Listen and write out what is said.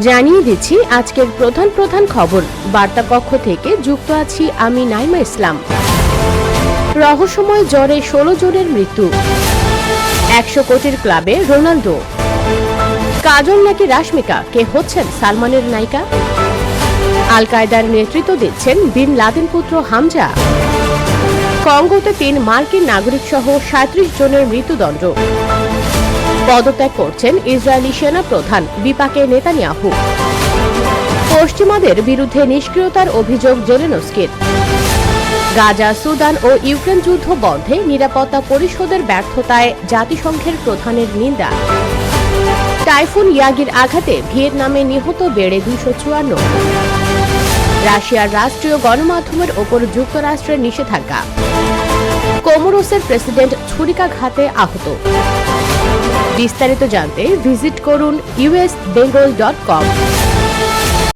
জানিয়ে দিচ্ছি আজকের প্রধান খবর। বার্তা কক্ষ থেকে যুক্ত আছি আমি নাইমা ইসলাম। রহস্যময় জ্বরে 16 জনের মৃত্যু। 100 কোটির ক্লাবে রোনালদো। কাজল নাকি রাশমিকা, কে হচ্ছেন সালমানের নায়িকা? আল কায়দার নেতৃত্ব দিচ্ছেন বিন লাদেন পুত্র হামজা। কঙ্গোতে 3 মার্কিন নাগরিক সহ 37 জনের মৃত্যুদণ্ড। পদত্যাগ করছেন ইসরায়েলি সেনা প্রধান বিপাকে নেতানিয়াহু। পশ্চিমাদের বিরুদ্ধে নিষ্ক্রিয়তার অভিযোগ জেলেনস্কির। গাজা, সুদান ও ইউক্রেন যুদ্ধ বন্ধে নিরাপত্তা পরিষদের ব্যর্থতায় জাতিসংঘের প্রধানের নিন্দা। টাইফুন ইয়াগির আঘাতে ভিয়েতনামে নিহত বেড়ে 254। রাশিয়ার রাষ্ট্রীয় গণমাধ্যমের ওপর যুক্তরাষ্ট্রের নিষেধাজ্ঞা। কোমোরোসের প্রেসিডেন্ট ছুরিকাঘাতে আহত। বিস্তারিত জানতে ভিজিট করুন usbengal.com।